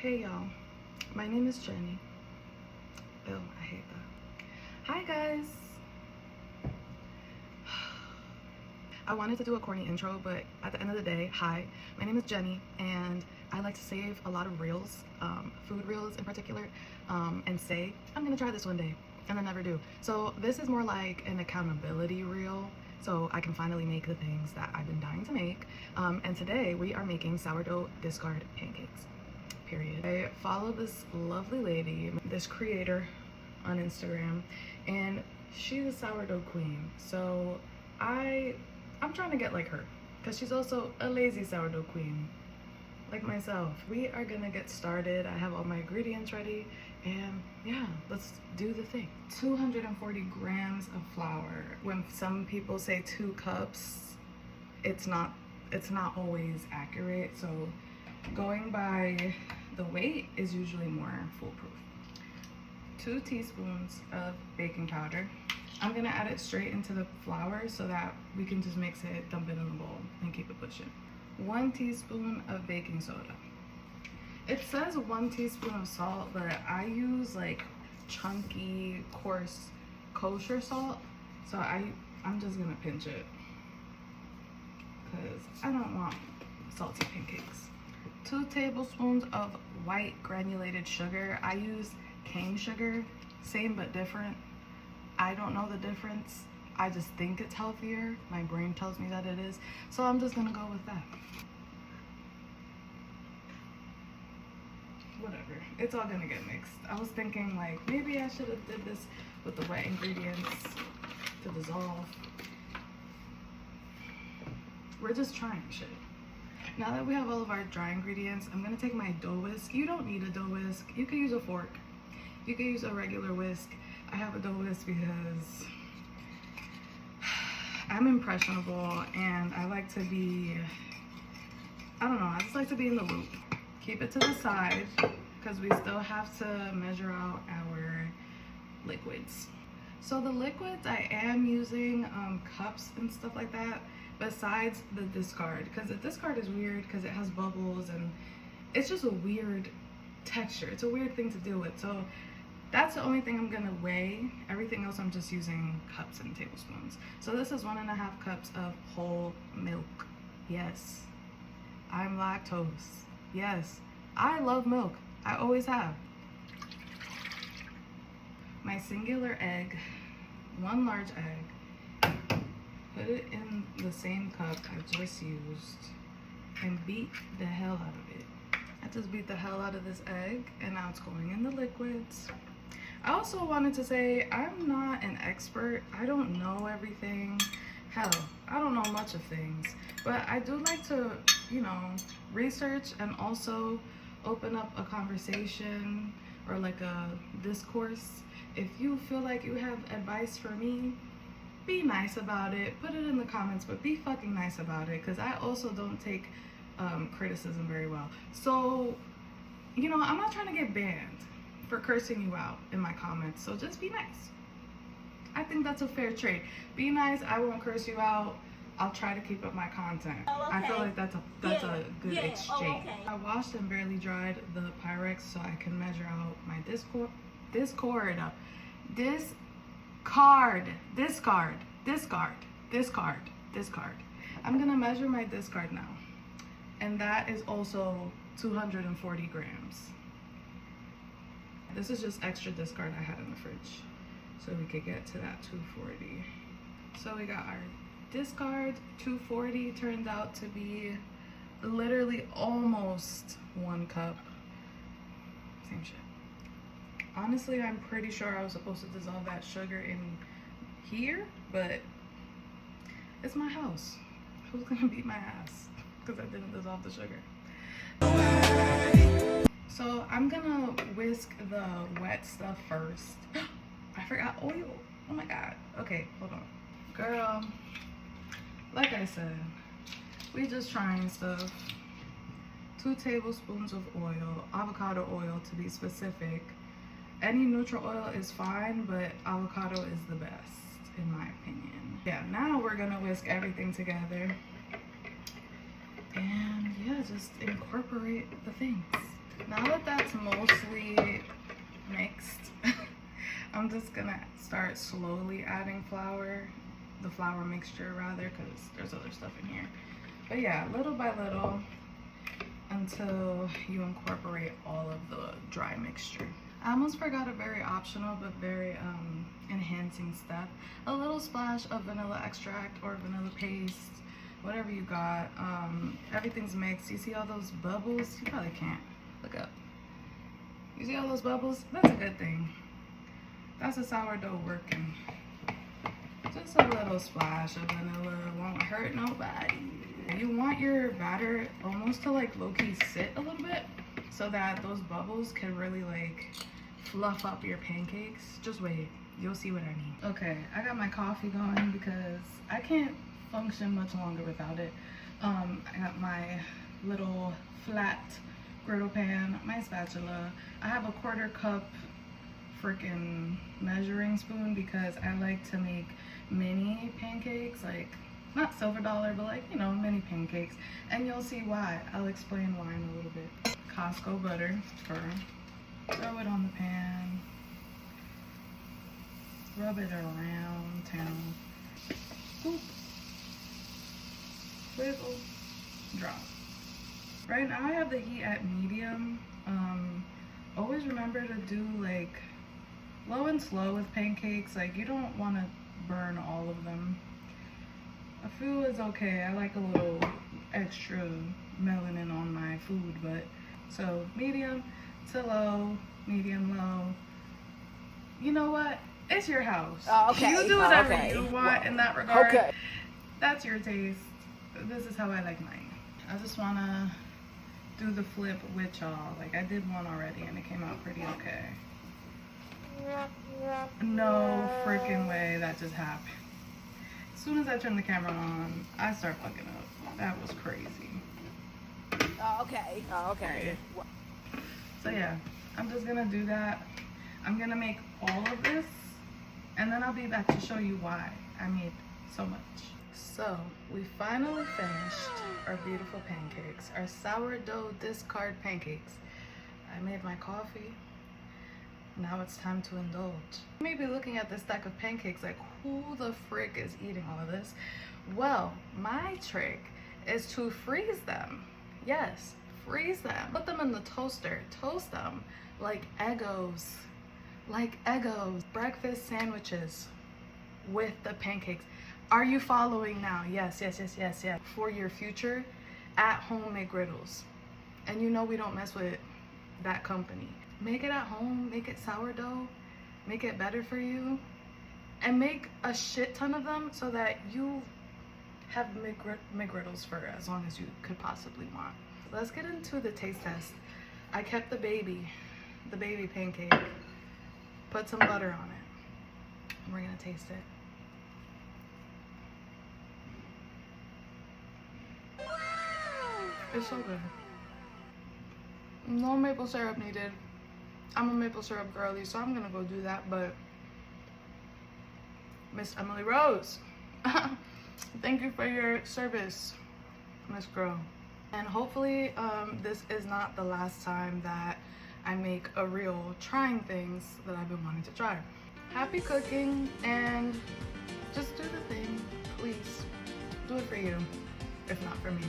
Hey y'all, my name is Jenny. Oh, I hate that. Hi guys. I wanted to do a corny intro, but at the end of the day, hi, my name is Jenny, and I like to save a lot of reels, food reels in particular, and say, I'm gonna try this one day, and then never do. So this is more like an accountability reel, so I can finally make the things that I've been dying to make. And today we are making sourdough discard pancakes. Period. I follow this lovely lady, this creator on Instagram, and she's a sourdough queen. So I'm trying to get like her, because she's also a lazy sourdough queen like myself. We are gonna get started. I have all my ingredients ready, and yeah, let's do the thing. 240 grams of flour. When some people say 2 cups, it's not always accurate, so going by the weight is usually more foolproof. 2 teaspoons of baking powder. I'm gonna add it straight into the flour so that we can just mix it, dump it in the bowl, and keep it pushing. 1 teaspoon of baking soda. It says 1 teaspoon of salt, but I use like chunky, coarse, kosher salt, so I'm just gonna pinch it because I don't want salty pancakes. 2 tablespoons of white granulated sugar. I use cane sugar, same but different. I don't know the difference. I just think it's healthier. My brain tells me that it is. So I'm just gonna go with that. Whatever, it's all gonna get mixed. I was thinking like, maybe I should have did this with the wet ingredients to dissolve. We're just trying shit. Now that we have all of our dry ingredients, I'm gonna take my dough whisk. You don't need a dough whisk. You could use a fork. You could use a regular whisk. I have a dough whisk because I'm impressionable and I like to be, I don't know, I just like to be in the loop. Keep it to the side because we still have to measure out our liquids. So the liquids, I am using cups and stuff like that, besides the discard, because the discard is weird because it has bubbles and it's just a weird texture. It's a weird thing to deal with. So that's the only thing I'm gonna weigh. Everything else I'm just using cups and tablespoons. So this is 1.5 cups of whole milk. Yes, I'm lactose. Yes, I love milk. I always have. My singular egg, 1 large egg. Put it in the same cup I just used and beat the hell out of it. I just beat the hell out of this egg, and now it's going in the liquids. I also wanted to say I'm not an expert. I don't know everything. Hell, I don't know much of things, but I do like to, you know, research and also open up a conversation or like a discourse. If you feel like you have advice for me, be nice about it. Put it in the comments, but be fucking nice about it, because I also don't take criticism very well. So, you know, I'm not trying to get banned for cursing you out in my comments, so just be nice. I think that's a fair trade. Be nice, I won't curse you out. I'll try to keep up my content. Oh, okay. I feel like that's a good exchange. Oh, okay. I washed and barely dried the Pyrex so I can measure out my discard. I'm gonna measure my discard now, and that is also 240 grams. This is just extra discard I had in the fridge so we could get to that 240. So we got our discard. 240 turned out to be literally almost 1 cup. Same shit. Honestly, I'm pretty sure I was supposed to dissolve that sugar in here, but it's my house. Who's gonna beat my ass because I didn't dissolve the sugar? So I'm gonna whisk the wet stuff first. I forgot oil. Oh my god. Okay, hold on. Girl, like I said, we just trying stuff. 2 tablespoons of oil, avocado oil to be specific. Any neutral oil is fine, but avocado is the best in my opinion. Yeah, now we're gonna whisk everything together and yeah, just incorporate the things. Now that that's mostly mixed, I'm just gonna start slowly adding flour, the flour mixture rather, because there's other stuff in here. But yeah, little by little until you incorporate all of the dry mixture. I almost forgot a very optional but very enhancing step. A little splash of vanilla extract or vanilla paste, whatever you got. Everything's mixed. You see all those bubbles? You probably can't. Look up. You see all those bubbles? That's a good thing. That's a sourdough working. Just a little splash of vanilla won't hurt nobody. You want your batter almost to like low-key sit a little bit so that those bubbles can really like fluff up your pancakes. Just wait, you'll see what I mean. Okay, I got my coffee going because I can't function much longer without it. I got my little flat griddle pan, my spatula. I have a 1/4 cup freaking measuring spoon because I like to make mini pancakes, like not silver dollar, but like, you know, mini pancakes. And you'll see why. I'll explain why in a little bit. Costco butter, throw it on the pan, rub it around town, scoop, wiggle, drop. Right now I have the heat at medium. Always remember to do like low and slow with pancakes. Like you don't want to burn all of them. A few is okay. I like a little extra melanin on my food, but so medium to low, medium low. You know what? It's your house. Oh, okay. You do whatever you want in that regard. Okay. That's your taste. This is how I like mine. I just wanna do the flip with y'all. Like I did one already and it came out pretty okay. No freaking way that just happened. As soon as I turn the camera on, I start fucking up. That was crazy. Oh, okay. Oh, okay. So yeah, I'm just gonna do that. I'm gonna make all of this and then I'll be back to show you why I made so much. So we finally finished our beautiful pancakes, our sourdough discard pancakes. I made my coffee. Now it's time to indulge. You may be looking at this stack of pancakes like, who the frick is eating all of this? Well, my trick is to freeze them. Yes, freeze them. Put them in the toaster. Toast them like Eggos. Like Eggos. Breakfast sandwiches with the pancakes. Are you following now? Yes, yes, yes, yes, yes. For your future at-home McGriddles. And you know we don't mess with that company. Make it at home, make it sourdough, make it better for you, and make a shit ton of them so that you have McGriddles for as long as you could possibly want. Let's get into the taste test. I kept the baby pancake, put some butter on it, and we're gonna taste it. It's so good. No maple syrup needed. I'm a maple syrup girly, so I'm gonna go do that, but Miss Emily Rose, thank you for your service, Miss Girl. And hopefully this is not the last time that I make a reel trying things that I've been wanting to try. Happy cooking, and just do the thing, please. Do it for you, if not for me.